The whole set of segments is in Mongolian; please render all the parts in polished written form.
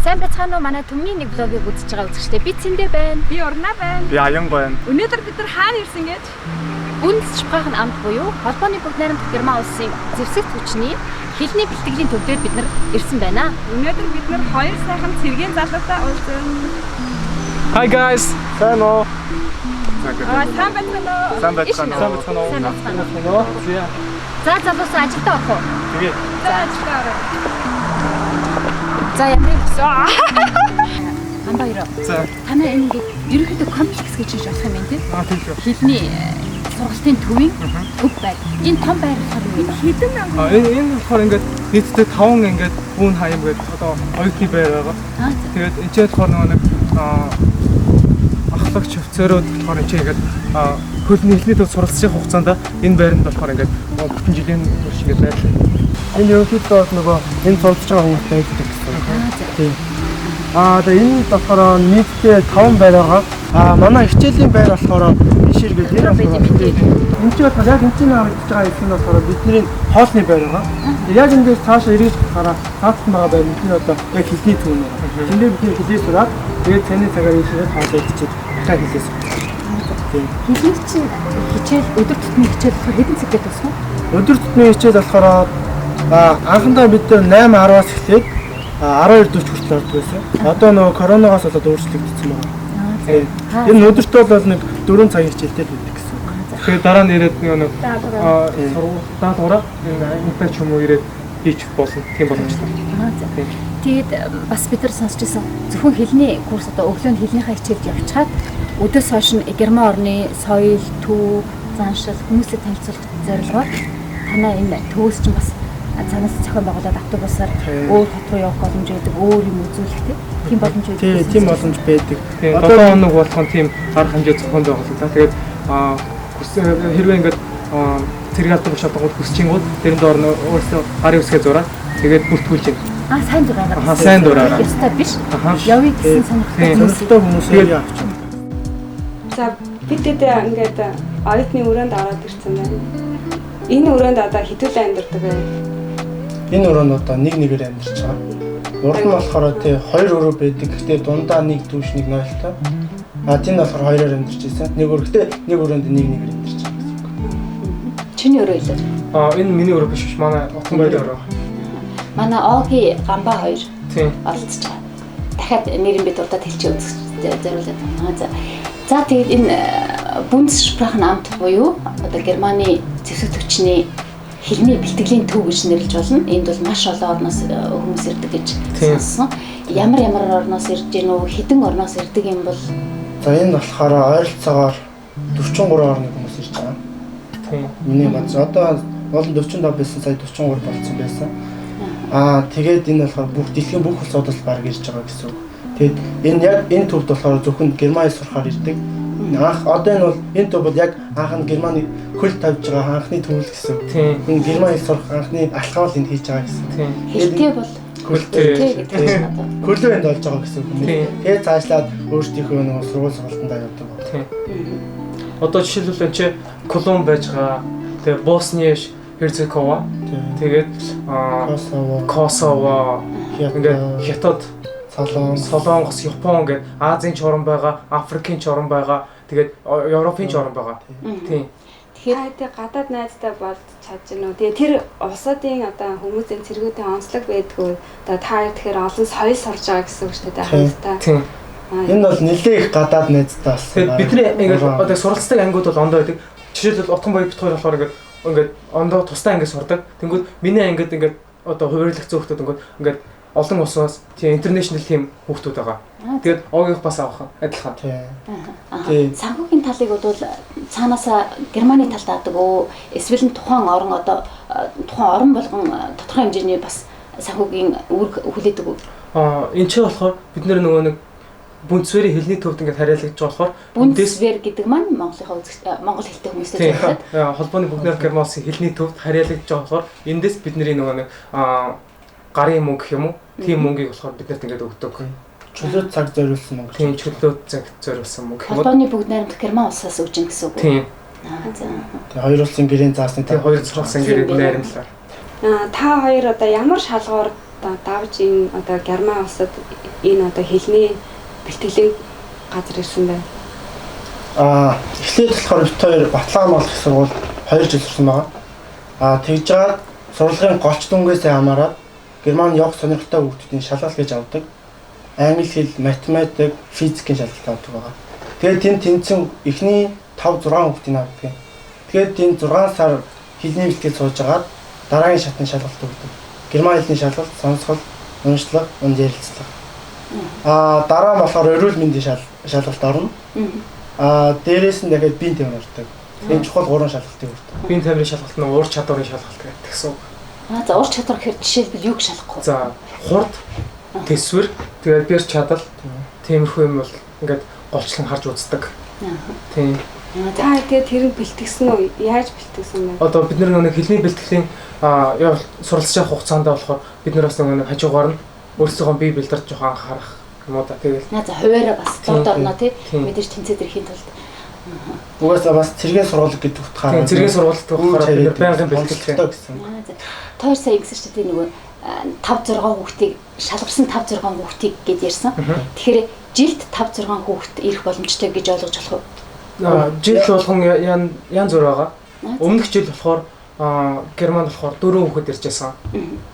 Сайн байцгаана уу манай төмний нэг блогийг үзэж байгаа үзэгчдээ би Цэндэ байна. Би Урна байна. Би Аян байна. Өнөөдөр бид нар хаана ирсэн гэж? Бүндсшпрахен амт буюу холбооны бүгд найрамдах Герман улсын зэвсэгт хүчний хэлний бэлтгэлийн төвдөө бид нар ирсэн байна. Өнөөдөр бид нар хоёр сайхан цэргийн залуутай уулзсан. Hi guys. Сайн уу? Сайн байна уу? За залуусаа ажилдаа орох уу? Тэгээ. За ажилдаа ороо. За ямар юм бэ? Амбаяр. За. Танаа ингэ ерөнхийдөө комплекс гэж хэлж болох юм байна тийм. Тийм шүү. Хэлний сургалтын төвийн төв байр. Энэ том байр болохоор Хэдэн мянган. Энэ болохоор ингээд нийтдээ 5 ингээд бүүн хаям гэдэг одоо оюутны байр байгаа. Тэгээд энэ ч болохоор нэг ахлагч офицерууд болохоор энэ ингээд хөлний хэлний төв суралцж байгаа хугацаанд энэ байранд болохоор ингээд бүтэн жилийн турш ингээд байрлал. Энэ ерөнхийдөө нөгөө энэ суралцж байгаа хүмүүстэй байдаг гэсэн. Тийм. Тэгээ энэ болохоор нийтдээ 5 байр байгаа. Манай хичээлийн байр болохоор ишэр гэдэг энэ энэ ч болохоор яг энэ чинь харагдаж байгаа юм болохоор бидний хоолны байр байгаа. Яг эндээс цаашаа ирээд хараа таацсан байгаа байр нь одоо яг хэлний төв нэ. Тэндээ бидний хэлээ сураад тэгээд цааны цагаар ишээрээ хоолоо идчихээд дахиад хэлээ сур. Тийм. хэлний чинь хичээл өдөр тутмын хичээл болохоор хэдэн цагт тусах вэ? Өдөр тутмын хичээл болохоор анхандаа бид 8:10-аас эхлээд 12:40 хүртэл ордог байсан. Одоо нөгөө коронавигоос болоод өөрчлөгдсөн байна. Энэ өдөртөө бол нэг 4 цагийн хичээлтэй л байдаг гэсэн үг. Тэгэхээр дараа нь ирээд нэг даалгавраа энэ ч юм уу ирээд хийчих болно. Тийм боломжтой. Тэгээд бас бид нар сонсч байсан зөвхөн хэлний курс одоо өглөөнд хэлнийхээ хичээлд явчихад өдөөс хойш нь Герман орны соёл, төв, заншил хүмүүстэй танилцуулах зорилгоор танаа энэ төвөөс чинь бас цаанаас зохион байгуулаад автобусаар өөр хот руу явах боломж байдаг, өөр юм үзүүлэх тийм боломж байдаг. Тийм боломж байдаг. Одоо хоног болгон тийм арга хэмжээ зохион байгуулдаг. Тэгээд хэрвээ ингээд цэрэг автобус шатгууд хүсчихэнгүүт тэрэн доор өөрсдөө гарын үсгээ зураад тэгээд бүртгүүлж байна. Сайн дураараа. Сайн дураараа. Ястаа биш. Явъя гэсэн сонирхолтой хүмүүс явъя авчих. За бид ингээд оюутны өрөөнд ороод ирсэн байна. Энэ өрөөнд одоо хэдүүлээ амьдардаг вэ? Энэ өрөөнд одоо нэг нэгээр амьдарч байгаа. Урд нь болохоор тий 2 өрөө байдаг. Гэхдээ дундаа нэг түүш нэг нойлтой. Тийм болохоор хоёроор амьдарч байсан. Нэг өрөөнд нэг нэгээр амьдарч байгаа гэсэн үг. Чиний өрөө илүү. Энэ миний өрөө биш биш. Манай отон байр өрөө. Манай Оги Гамба 2 Тийм. олдсож байгаа. Дахиад нэрийн бид удаад хэлчих үзэж зориулаад байна. За тэгээд энэ Бүндсшпрахен амт буюу одоо Германы зэвсэг хүчний хэлний бэлтгэлийн төв гэж нэрлэж болно. Энд бол маш олон орноос хүмүүс ирдэг гэж сонссон. Ямар орноос ирж гин үү? Хэдэн орноос ирдэг юм бол? За энэ болохоор ойролцоогоор 43 орны хүмүүс ирж байгаа. Тийм. Миний бац одоо бол 45 байсан, сая 43 болсон байсан. Тэгээд энэ болохоор бүх дэлхийн бүх улсууд бол баг ирж байгаа гэсэн үг. Тэгээд энэ яг энэ төвд болохоор зөвхөн Германы сурахаар ирдэг. Одоо энэ бол энэ төв бол яг анх нь Германы хөл тавьж байгаа анхны төв л гэсэн. Тийм. Энэ Германы сурах анхны алхам л энд хийж байгаа гэсэн. Тийм. Хэлтэй бол хөлтэй гэдэг нь одоо хөлөө энд олж байгаа гэсэн үг. Тэгээд цаашлаад өөрсдийнхөө нэг сургалтандаа явдаг. Тийм. Одоо жишээлбэл энэ Колумб байж байгаа. Тэгээд Босни Херцеговина. Тэгээд Косово, ингээд Хятад, Солонгос, Япон гэдэг Азийн ч орн байгаа, Африкийн ч орн байгаа, тэгээд Европын ч орн байгаа. Тийм. Тэгэхээр гадаад найзтай болж чадчихна уу? Тэгээ тэр улсуудын одоо хүмүүсийн цэргүүдийн онцлог байдгүй. Одоо та тэгэхээр олон соёл сурж байгаа гэсэн үг шүү дээ. Тийм. Энэ бол нэлээд их гадаад найзтай болсон. Тэгээд бидний ингээд одоо суралцдаг ангиуд бол ондоо байдаг. Жишээлбэл Утган баяр бит хоёр болохоор ингээд ондоо тустай анги сурдаг. Тэнгүүд миний ангид ингээд одоо хувирлагдсан хүмүүс ингээд олон улсаас тийм интернэшнл тим хүмүүс байгаа. Тэгээд оогийнх бас авах адилхан. Тийм. Санхүүгийн талыг бол цаанаасаа Германы талд аадаг уу? Эсвэл тухайн орн одоо тухайн орн болгон тодорхой хэмжээний бас санхүүгийн үүрэг хүлээдэг үү? Энэ ч болохоор бид нөгөө нэг Бүнцвэрийн хэлний төвд ингээд хариалагдж болохоор Бүнцвэр гэдэг маань Монгол хэлтэй хүмүүстэй зөвлөд. Холбооны бүгд Германсын хэлний төвд хариалагдж байгаа болохоор эндээс бидний нөгөө нэг гарын мөнгө гэх юм уу? Тийм мөнгийг болохоор биднэрт ингээд өгдөг. Чөлөөт цаг зориулсан мөнгө. Тийм чөлөөт цаг зориулсан мөнгө. Холбооны бүгд найрамд Герман улсаас өгж ин гэсэн үг. Тийм. Тэгээ хоёр улсын гэрийн заасны тийм хоёр улсын гэрийн найрамдлаар. Та хоёр одоо ямар шалгуур давж энэ одоо Герман улсад энэ одоо хэлний бэлтгэлийн газар ирсэн байна. Эхлээд болохоор бит хоёр Батлан болох их сургууль 2 жил сурсан байгаа. Тэгж жаад сургуулийн голч дүнгээс хамаараад Герман явах сонирхолтой хүүхдүүдийн шалгалт гэж авдаг. Англи хэл, математик, физикийн шалгалт авдаг байгаа. Тэгээд тэнд тэнцэн эхний 5 6 хүүхдийн авдаг. Тэгээд тэнд 6 сар хэлний бэлтгэл сууж агаад дараагийн шатны шалгалт өгдөг. Герман хэлний шалгалт, сонсгол, уншлага, ярилцлага. Дараа нь болохоор эрүүл мэндийн шалгалт орно. Дээрээс нь дахиад биеийн тамир ордог. Энэ чухал 3 шалгалтыг өгдөг. Биеийн тамирын шалгалт нь уур чадварын шалгалт гэсэн. За уур чадвар гэхээр жишээлбэл юуг шалгах вэ? За хурд, төсвөр, тэгээд бэр чадал, тиймэрхүү юм бол ингээд голчлон харж үздэг. Тийм. Та тэгээд тэрийг бэлтгэсэн үү? Яаж бэлтгэсэн бэ? Одоо бид нэг хэлний бэлтгэлийн суралцж явах хугацаанд болохоор бид нар бас нэг хажуугаар нь өөрсдөө бие бэлдэрч жоохон анхаарах юм уу та тэгэл. За хуваараа бас дорд орно тий. Мэдээж тэнцээд ирэхийн тулд. Угаасаа бас цэргийн сургууль гэдэг утгаараа. Тийм цэргийн сургуульд болохоор бид нар байнгын бэлтгэлтэй гэсэн. Тоор сая ингэсэн шүү дээ нөгөө 5 6 хүүхдийг шалгарсан 5 6 хүүхдийг гэж ярьсан. Тэгэхээр жилд 5 6 хүүхд ирэх боломжтой гэж ойлгож болох уу? Жил болгон янз бүр байгаа. Өмнөх жил болохоор Германд болохоор 4 хүүхэд ирж байсан.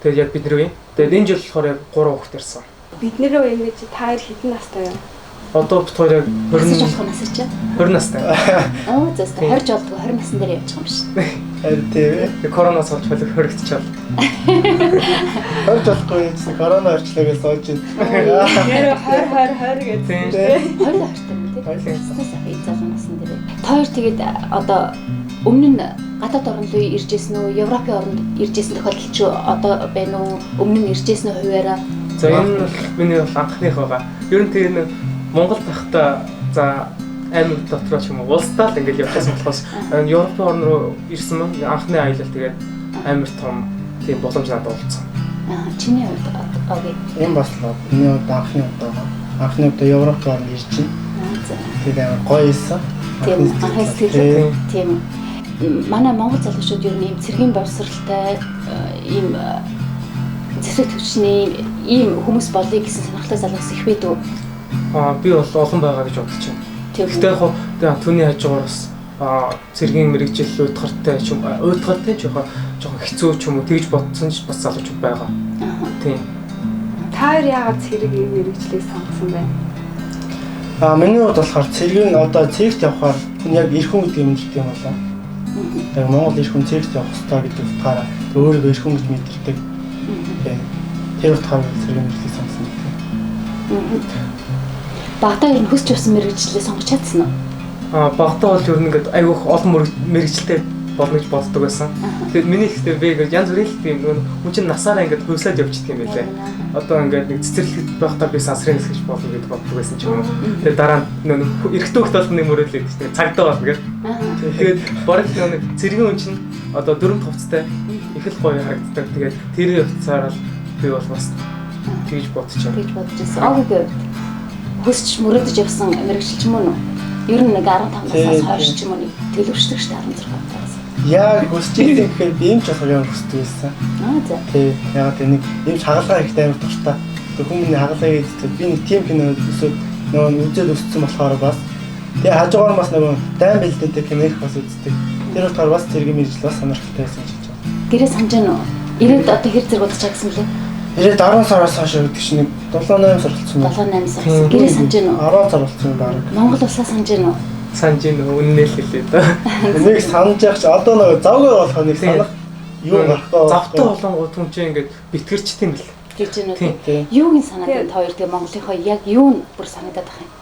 Тэгээд яг бидний үе. Тэгээд энэ жил болохоор яг 3 хүүхэд ирсэн. Бидний үе ингэж та хоёр хэдэн настай вэ? Одоо бит хоёр яг 20 болох настай чи? 20 настай. Зөстө 20 жолдгоо 20 насны дээр явчих юм биш. Харин тийм. Коронавирус болж болов хоригдчихвал. 20 жолдгоо ийсэн корона орчлогоос сууж байна. Яг 20 гэдэг. 20 ортой юм тий. Стас ий залуу насны дээр. Тоор тэгээд одоо өмнө нь гадаад орн руу ирж ирсэн үү? Европын орнд ирж ирсэн тохиолдол ч одоо байна уу? Өмнө нь ирж ирсэн үү хуваараа? За энэ бол миний бол анхных байгаа. Ер нь тэгээд Монгол байхдаа за аймаг дотроо ч юм уу улсдаа л ингээд явчихсан болохоос Европын орн руу ирсэн мөн анхны аялал тэгээд амар том тийм боломж надад олцсон. Чиний хувьд окей. Энэ бас л миний хувьд анхны удаа. Анхны удаа Европ орнд ирж байна. Тэгээд амар гоё ийсэн. Тийм анхаас сэтгэл тийм манай монгол залуучууд ер нь ийм цэргийн боловсралтай ийм цэцэг төвчний ийм хүмүүс болъё гэсэн сонирхолтой залуус их байдаг. Би бол олон байгаа гэж бодож байна. Гэхдээ яг түүний хажуугаар бас цэргийн мэрэгжил уйдгартай ч юм уйдгартай жоохон хэцүү ч юм уу тэгж бодсон ч бас залуучууд байгаа. Тийм. Та хоёр яагаад цэргийн мэрэгжлийг сонгосон бэ? Миний хувьд болохоор цэргийн одоо цэгт явахаар яг эрх хүн гэдгийг мэддэг юм болоо. Яг Монгол эрх хүн цэгт явах хэрэгтэй гэдэг утгаараа өөрийгөө эрх хүн гэж мэдэрдэг. Тэр утгаараа цэргийн мэрэгжлийг сонгосон гэдэг. Багтаа ер нь хүсч явсан мэрэгжлээ сонгож чадсан уу? Багтаа бол ер нь ингээд айгүйх олон мэрэгчлээ болно гэж боддог байсан. Тэгээд миний ихтэй би ингээд янз бүрийн тийм хүн чинь насаараа ингээд хөвсөд явчихдаг юм байлээ. Одоо ингээд нэг цэцэрлэгт байхдаа би сансрын хэсгэж болно гэж боддог байсан ч юм уу. Тэгээд дараа нь эрэгтэй хөлт болсон нэг мөрөөлээд тийм цагдаа болно гэж. Тэгээд бараг нэг цэргийн хүн чинь одоо дөрөв хувцастай их л гоё харагддаг. Тэгээд тэрийн хувцасаар л би бол бас тэгж бодчихсон. Тэгж бодчихсон. Окей. Хүсч мөрөөдөж явсан мэрэгжил ч юм уу? Ер нь нэг 15 наснаас хойш ч юм уу төлөвшдөг шүү дээ 16 наас. Яг хүсч ирсэн гэхээр би юм ч болох юм хүсдэг байсан. За. Тий, яг тийм нэг юм хагалгаа ихтэй амар дуртай. Тэг хүмүүний хагалгаа хийдэг. Би нэг тим кино өсөд нөгөө үзээд өссөн болохоор бас тэгээ хажуугаар бас нөгөө дайм бэлдэнтэй кино их бас үздэг. Тэр утгаар бас цэргийн мэрэгжил бас сонирхолтой байсан гэж байна. Гэрээ санаж байна уу? Ирээд одоо хэр зэрэг удаж байгаа гэсэн лээ? 10 сараас хойш гэдэг чинь 7-8 сар болсон байна. 7-8 сар. Гэрээ санаж байна уу? 10 сар болсон юм байна. Монгол улсаа санаж байна уу? Санаж ийн үннээ л хэлээ да. Нэг санаж яах чи одоо нэг завгүй болох нэг санах юу гарахгүй. Завтай болонгууд хүн чинь ингээд битгэрчт юм бэл. Гэж байна уу? Юуг нь санаад энэ хоёр тэгээ Монголынхоо яг юу нь бүр санагдаад байгаа юм?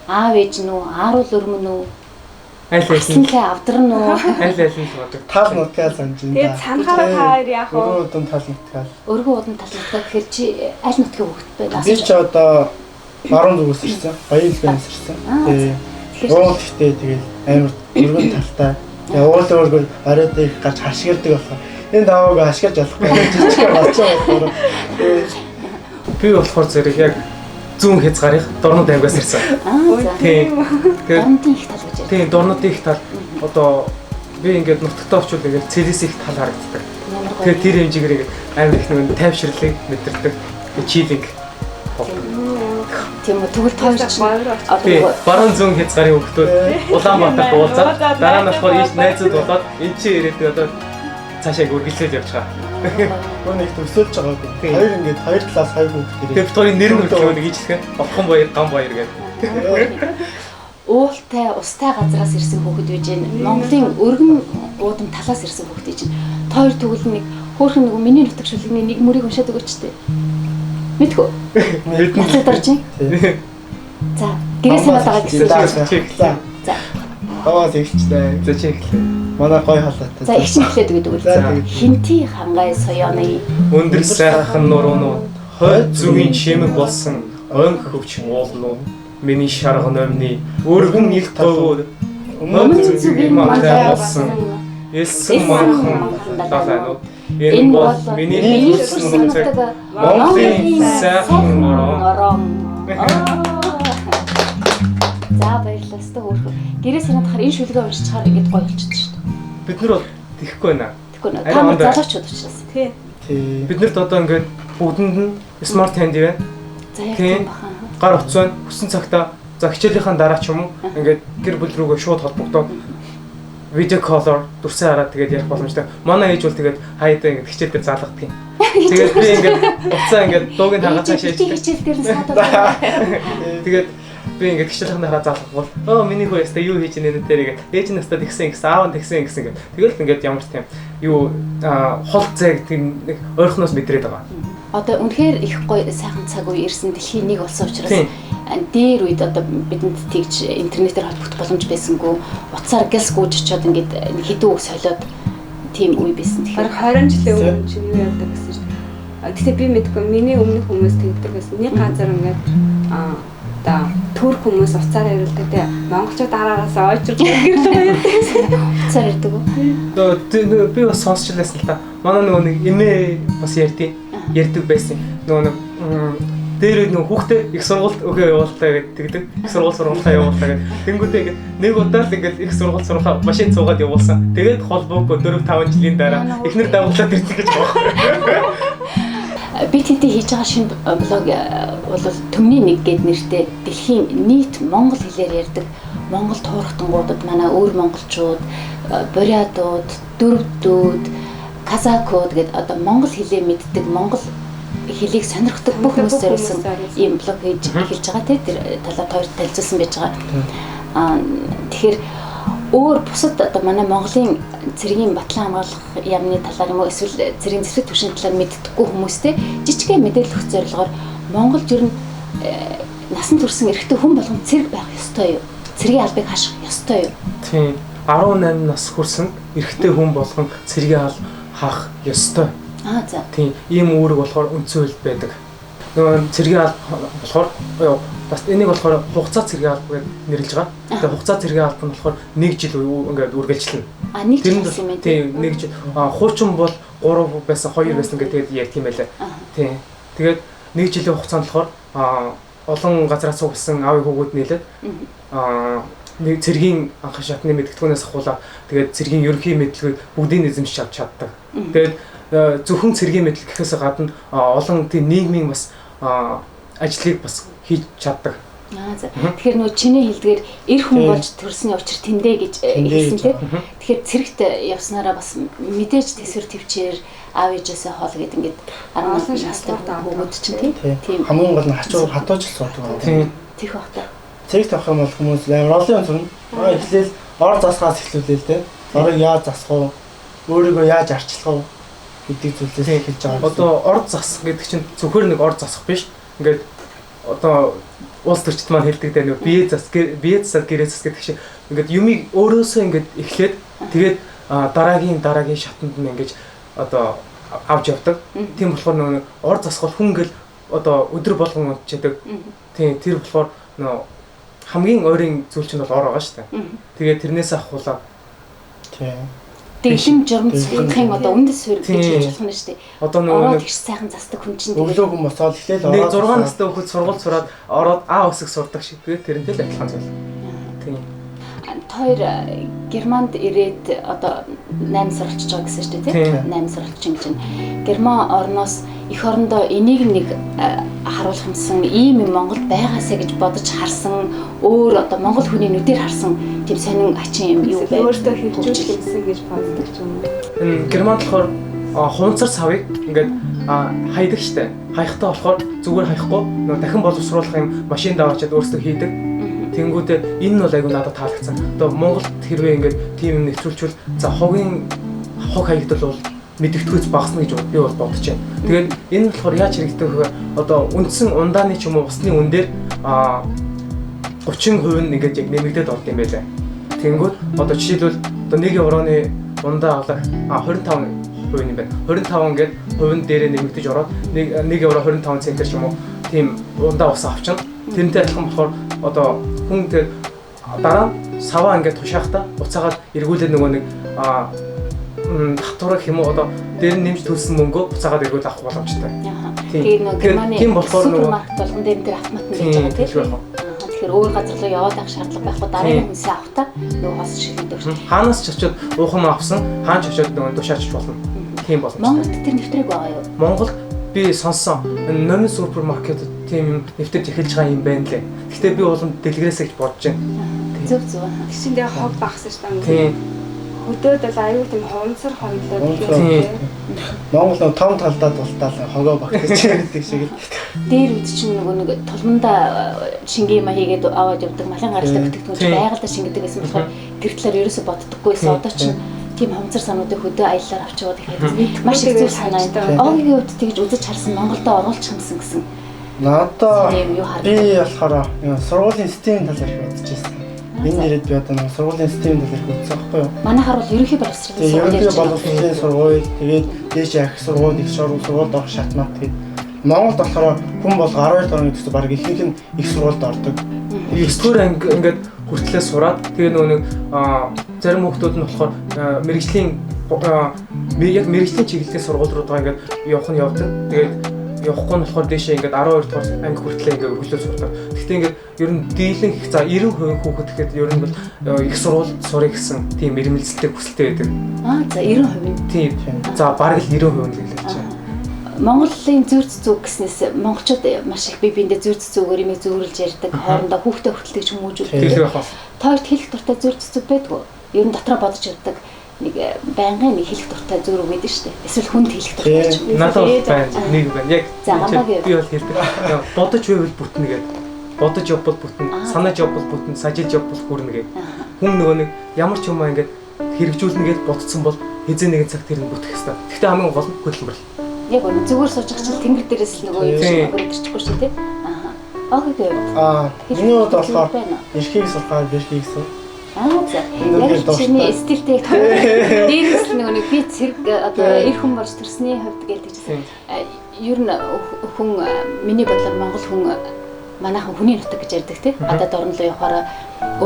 Аав ээж нь үү? Ааруул өрмөн үү? Аль Асанлаа авдарн уу? аль нь бодог. Тал нутгаа санаж байна. Тэгээд санахаараа та хоёр яах вэ? Өргөн удам тал нутгаа. Өргөн удан тал нутгаа гэхээр чи аль нутгийн хөвгт байна? Би ч одоо баруун зүгээс ирсэн. Баялгаас ирсэн. Тэгээд уул гэхдээ тэгээд амар өргөн талтай. Тэгээд уул өөргөө оройд их гарч хашгирдаг болохоор энэ давааг ашиглаж болохгүй. Жижиг болчихоо болохоор Би болохоор зэрэг яг зүүн хязгаарыг Дорнод аймгаас ирсэн. Тийм. Дорнодын их тал гэж байна. Тийм, Дорнодын их тал одоо би ингээд нутагтаа очивол ингээд цэлээс их тал харагддаг. Тэгээд тэр хэмжээгээр амар их нэг тайвширлыг мэдэрдэг. Чилинг. Тийм үү, тэгвэл тооч Тийм, баруун зүүн хязгаарын хөлтөд Улаанбаатарт уулзаад дараа нь болохоор ийш найзууд болоод эн чинь ирээд одоо цаашаа үргэлжлээд явж байгаа. нэг төсөөлж байгаагүй. Хоёр ингээд хоёр талаас хоёр хүүхд ирээ. Тэгээд вторын нэр нь үлдэх нэг ийчилхэн Отхон баяр, Ган баяр гэдэг. уултай, устай газраас ирсэн хүүхэд байж гэн Монголын өргөн уудам талаас ирсэн хүүхэд байж гэн. Хоёр тэгвэл нэг хөөхөн нэг миний нутаг шүлгийн нэг мөрийг уншаад өгөөч тээ. Мэдгүй. Мэдээд орж ин. За, гэрээ санаад байгаа гэсэн. За. Аваа тэгчтэй. За чи эхлэе. Манай гой халаатай. За, их шинэлээд өгöd өгөл. Хинти хангай соёоны Өндөр сайхан нурууну хойд зүгийн чимэг болсон өн хөвч уулну миний шарган өмнө өргөн их говь өмнө зүгийн мантай болсон эссэн манхан далайнууд энэ бол миний хэлсэн цаг Монголын сайхан нуруу. За баярлалаа өстө хөөрхөн. Гэрээ санаадахаар энэ шүлгээ уншчихаар ингэж гоё болчихсон шүү дээ. Бид нар бол тэхгүй байна. Тэгэхгүй нэ. Та нар залуучууд учраас. Тий. Биднэрт одоо ингээд бүгдэнд нь смарт хэнди байна. За яг тийм бахан. Гар утас байна. Хүссэн цагтаа за хичээлийнхэн дараа ч юм уу ингээд гэр бүл рүүгээ шууд холбогдоод видео коллор дүрсээ хараад тэгээд ярих боломжтой. Манай ээж бол тэгээд хайдаа ингээд хичээл дээр залгадаг юм. Тэгээд би ингээд уцаа ингээд дуугийн тагаа цаашаа хичээл дээр нь саадаа. Тэгээд би ингээд хичээлийнхэн хараа залгах бол миний хөө яста юу хийж нэ дээр ингээд ээж нь настад тэгсэн аав нь тэгсэн гэсэн ингээд тэгэл ингээд ямар ч тийм юу хол зэг тийм нэг ойрхоноос мэдрээд байгаа. Одоо үнэхээр их гоё сайхан цаг үе ирсэн дэлхийн нэг болсон учраас дээр үед одоо бидэнд тэгж интернетээр холбогдох боломж байсангүй утсаар гэлс гүйж очиод ингээд хэдэн үг солиод тийм үе байсан. Тэгэхээр 20 жилийн өмнө чи юу явдаг гэсэн чинь. Гэтэ би мэдгүй миний өмнөх хүмүүс тэгдэг байсан. Нэг газар ингээд одоо турк хүмүүс уцаар ярилдаг те. Монголчууд араараас ойчрч гэрэл байдаг. Уцаар ярьдаг уу? Одоо би бас сонсчлээсэн л та. Манай нэг эмээ бас ярьдаг байсан. Нэг дээр нэг хүүхдээ их сургуульд өгөө явуултаа гэдэг. Их сургуулаа явуултаа гэдэг. Тэнгүүдээ ингээд нэг удаа л ингээд их сургуулаа машин цуугаад явуулсан. Тэгээд холбоогүй 4-5 жилийн дараа эхнэр дагуулад ирдэг гэж байна. BTT хийж байгаа шинэ блог бол төмний нэг гэд нэртэй дэлхийн нийт монгол хэлээр ярьдаг монгол туурхтангуудад манай өөр монголчууд, бурятууд, дөрвдүүд, казакууд гэдэг одоо монгол хэлээ мэддэг монгол хэлийг сонирхдаг бүх хүмүүс зориулсан ийм блог хийж байгаа тэр талаар хоёр танилцуулсан байж байгаа. Тэгэхээр өөр бусад одоо манай Монголын цэргийн батлан хамгаалах яамны талаар юм уу эсвэл цэргийн зэрэг түвшин талаар мэддэггүй хүмүүстэй жижигхэн мэдээлэл өгөх зорилгоор Монголд ер нь насан турш эрэгтэй хүн болгон цэрэг байх ёстой юу? Цэргийн албыг хаших ёстой юу? Тийм. 18 нас хүрсэн эрэгтэй хүн болгон цэргийн алба хаах ёстой. За. Тийм. Ийм үүрэг болохоор үндсэн хууль байдаг. Нөгөө цэргийн алба болохоор бас энийг болохоор хугацаа цэргийн алба гэж нэрлэж байгаа. Тэгээ хугацаа цэргийн алба нь болохоор 1 жил ингээд үргэлжлэнэ. 1 жил гэсэн юм. Тийм, 1 жил. Хуучин бол 3 байсан, 2 байсан гэдэг ярьд юм байлаа. Тийм. Тэгээд 1 жилийн хугацаанд болохоор олон газраас суугсан аавын хүүгүүд нийлээд нэг цэргийн анх шатны мэдгэдэггүйнээс ахуулаад тэгээд цэргийн ерөнхий мэдлэгийг бүгдийг эзэмшиж авч чаддаг. Тэгээд зөвхөн цэргийн мэдлэг гэхээс гадна олон тийм нийгмийн бас ажлыг бас хийж чаддаг. За. Тэгэхээр нөгөө чиний хэлдгээр эр хүн болж төрсний учир тэндээ гэж хэлсэн тийм. Тэгэхээр цэрэгт явснараа бас мэдээж төсвөр төвчээр аав ээжээсээ хоол гэдэг ингээд 10 настай хүүхэд чинь тийм. Хамгийн гол нь хатууж суудаг. Тийм. Тийх бах та. Цэрэгт авах юм бол хүмүүс амар олон юм сурна. Эхлээл ор засгаас эхлүүлээ л тийм. Орыг яаж засах уу? Өөрийгөө яаж арчлах уу гэдэг зүйлээс эхэлж байгаа. Одоо ор засах гэдэг чинь зөвхөр нэг ор засах биш. Ингээд одоо улс төрчид маань хэлдэг дээр нэг бие засаг гэрээ засаг гэдэг чинь ингээд юмыг өөрөөсөө ингээд эхлээд тэгээд дараагийн шатанд нь ингээд одоо авч явдаг. Тийм болохоор нөгөө ор засах бол хүн ингээл одоо өдөр болгон унтчихдаг. Тийм тэр болохоор нөгөө хамгийн ойрын зүйл чинь бол ор байгаа шүү дээ. Тэгээд тэрнээс авахулаа. Тийм. Дэглэм журам зүтгэхийн одоо үндэс суурь гэж хэлж болох нь шүү дээ. Одоо нөгөө их сайхан засдаг хүн чинь өглөө хүн босоод эхлээл ороод 6 настай хүүхэд сургууль сураад ороод А өсөг сурдаг шиг тэгээд тэрнтэй л адилхан зүйл. Тийм. Тэр Германд ирээд одоо 8 сар болчихж байгаа гэсэн шүү дээ тийм 8 сар болчих юм чинь Герман орноос эх орондоо энийг нэг харуулах юмсан ийм юм Монголд байгаасаа гэж бодож харсан өөр одоо монгол хүний нүдээр харсан тийм сонин ачин юм юу вэ? Өөртөө хөвжүүлэх юмсан гэж боддог ч юм уу. Энэ Германд болохоор хунцар савыг ингээд хайдаг штэ. Хаяхтаа болохоор зүгээр хаяхгүй нөгөө дахин боловсруулах юм машин даваачаад өөрсдөө хийдэг. Тэнгүүдээ энэ нь бол айгүй надад таалагдсан. Одоо Монголд хэрвээ ингээд тийм юм нэвтрүүлчихвэл за хог хаягдал бол мэдэгдэхүйц багасна гэж би бол бодож байна. Тэгээд энэ нь болохоор яаж хэрэгтэй вэ? Одоо үндсэн ундааны ч юм уу усны үн дээр 30% нь ингээд яг нэмэгдээд орд юм байлаа. Тэнгүүд одоо жишээлбэл одоо 1 евроны ундаа авлах 25% юм байна. 25 ингээд хувийн дээрээ нэмэгдэж ороод 1 евро 25 центр ч юм уу тийм ундаа ус авчихна. Тэрнтэй адилхан болохоор одоо хүн тэгээд дараа саваа ингээд тушаахта буцаагаад эргүүлээд нөгөө нэг татвар юм уу одоо дээр нэмж төлсөн мөнгөө буцаагаад эргүүл авах боломжтой. Тэгээд нөгөө Германы супермаркет болгон дээр энэ автомат нь хийж байгаа тийм. Тэгэхээр өөр газар руу яваад авах шаардлага байхгүй дараагийн хүнсээ авахта нөгөө хос шилжүүлдэг шүү. Хаанаас ч очиод уухан авсан, хаан ч очиод нөгөө тушаач болно. Тийм боломжтой. Монголд тэр нэвтрэг байгаа юу? Монголд би сонсон номын супермаркет тийм нэвтэрч эхэлж байгаа юм байна лээ. Гэхдээ би улам дэлгэрээсэй гэж бодож байна. Зөв. Тэгшиндээ хог багсан шүү дээ. Тийм. Өдөөд бол аюул тийм хонцор хоёлоо тийм. Монгол нэг том талдаа дултаал хогоо багтаж байдаг шиг л. Дээр үд чинь нөгөө нэг толгондоо шингээ юм хийгээд аваад явдаг малын гаралтай бүтээгдэхүүн байгальтай шингээдэг гэсэн болохоор тэр талаар ерөөсө боддоггүйсэн. Одоо чинь тийм хонцор сануудыг хөдөө аяллаар авч яваад ихэд маш их зүйл санаа. Огийн үед тэгж үзэж харсан Монголдо оруулах юмсан гэсэн. Надаа би болохоор сургуулийн системийн талаар бодож байсан. Энэ нэрэд би одоо нэг сургуулийн системийн талаар бодсон байхгүй юу? Манайхаар бол ерөнхий боловсролын сургууль, тэгээд дээш ахих сургууль, их сургуульд орох шатнаа тэгээд Монголд болохоор хүн бол 12 оны төсөв баг ихэнх нь их сургуульд ордог. Тэгээд 9-р анги ингээд хүртлээ сураад тэгээ нөгөө нэг зарим хүмүүс нь болохоор мэрэгжлийн яг мэрэгжлийн чиглэлийн сургууль руугаа ингээд явах нь явдаг. Тэгээд явахгүй нь болохоор дээшээ ингээд 12 дугаар анги хүртлээ ингээд өргөлөө сурдаг. Гэхдээ ингээд ер нь дийлэн их за 90% хүүхэд гэхэд ер нь бол их сургууль сурах гэсэн тийм ирмэлцэлтэй хүсэлтэй байдаг. За 90%. Тийм. За бараг л 90% нь гэлж байна. Монголын зүрх зүг гэснээс монголчууд маш их бие биендээ зүрх зүгээр имийг зөөрүүлж ярьдаг. Хоорондоо хүүхдээ хүртэлдэг ч юм уу ч үү. Тийм байх. Тойрт хэлэх дуртай зүрх зүг байдгүй. Ер нь дотроо бодож ярьдаг. Нэг байнгын нэг хэлэх дуртай зүрх өгдөө шүү дээ. Эсвэл хүнд хэлэх дуртай ч юм. Надад байна. Нэг байна. Яг би бол хэлдэг. Бодож байвал бүтнэ гэдэг. Бодож явбал бүтнэ. Санаж явбал бүтнэ. Сажилж явбал хүрнэ гэдэг. Хүн нөгөө нэг ямар ч юм аа ингээд хэрэгжүүлнэ гэж бодсон бол хизээ нэгэн цаг тэр нь бүтэх хэрэгтэй. Гэхдээ хамгийн гол нь хөдөлмөр. Яг үнэ зүгээр сууж байгаа чинь тэнгэр дээрээс л нөгөө юм шиг өгөрдчихгүй шүү дээ. Окей. Миний хувьд болохоор эрхийг сурахаар бэрхийг сур. За. Яг чиний стилтэй дээрээс л нөгөө би цэрэг одоо эр хүн болж төрсний хувьд гэдэг чинь ер нь хүн миний бодлоор монгол хүн манайхан хүний нутаг гэж ярьдаг тийм. Гадаад орн руу явахаараа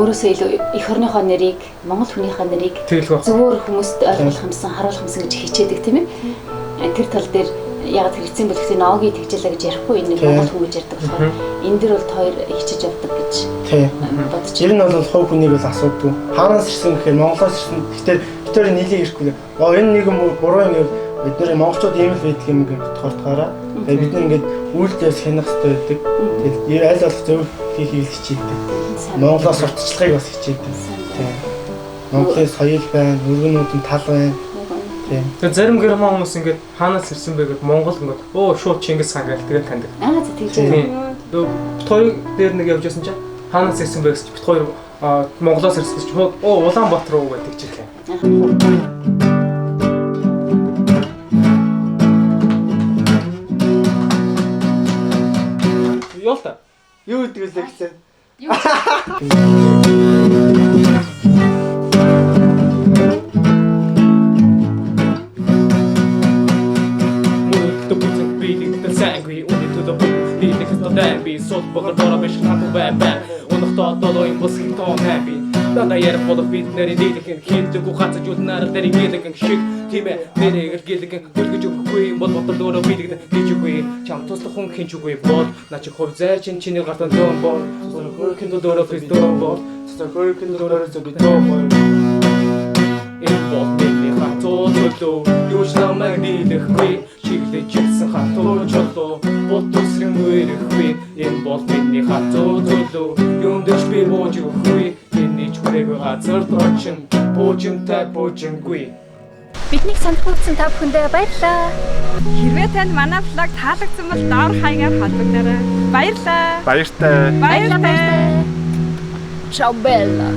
өөрөөсөө илүү эх орныхоо нэрийг, монгол хүнийхээ нэрийг зөвөр хүмүүст ойлгох юмсан, харуулах юмсан гэж хичээдэг тийм ээ. Тэр тал дээр яг хэрэгцсэн бол гэхдээ ногийн тэгжээлээ гэж ярихгүй энэ монгол хүн гэж ярьдаг болохоор энэ дэр бол хоёр хичээж явдаг гэж бодож. Ер нь бол хувь хүнийг бол асуудгүй. Хаанаас ирсэн гэхээр Монголоос ирсэн. Тэгэхээр битүүрийн нийлийг ирэхгүй. Энэ нэг буруу юм Бид нэр монголчууд ийм л байдаг юм ингээд тохиолдохоороо. Тэгээд бид нар ингээд үйлдэлээс хянах хэрэгтэй байдаг. Тэгээд аль болох зөв хийхийг хичээдэг. Монголоос сурталчилгыг бас хичээдэг. Тийм. Монголын соёл байна, өргөнүүдэн тал байна. Тийм. Тэгээд зарим герман хүмүүс ингээд хаанаас ирсэн бэ гэд Монгол ингээд оо шууд Чингис хаан гэж тэгээд таньдаг. За тэгж. Бит хоёр дээр нэг явж байсан чинь хаанаас ирсэн бэ гэж бит хоёр Монголоос ирсэн чинь шууд оо Улаанбаатар руу гэдэг ч юм. Ёлта. Юу гэдэг вэ гэхлээр? Сангви унит до бит нэг тань би сот богдора биш хату бэбэ унахтаа долоо юм бос хитоо нэби дана яр бодох бид нэр дийдэх хиндэг ухацаж үлнаар дээр гэлэг шиг тиймээ нэрээр гэлэг хөлгөж өгөхгүй бол бодолоор бидэгнэ дижгүй чам туслах хүн хинч үгүй бол наа чи хов зай чиний гартан дөм бол хөркин дөрөөр фис дөм бол хөркин дөрөөр зөв дөм бол энэ бол миний хатуу төлөө юуш намайг дийдэхгүй чиглэж чигсэн хатуу чолоо ботосрын үерхгүй энэ бол миний хатуу төлөө юм дэш би бууж өгөхгүй энэ ч хүрээгүй газар точин буужимтай буужингүй. Биднийг сонирх үзсэн та бүхэндээ баярлалаа. Хэрвээ танд манай влог таалагдсан бол доор хаягаар холбогдорой. Баярлалаа. Баяртай. Баярлалаа. Ciao bella.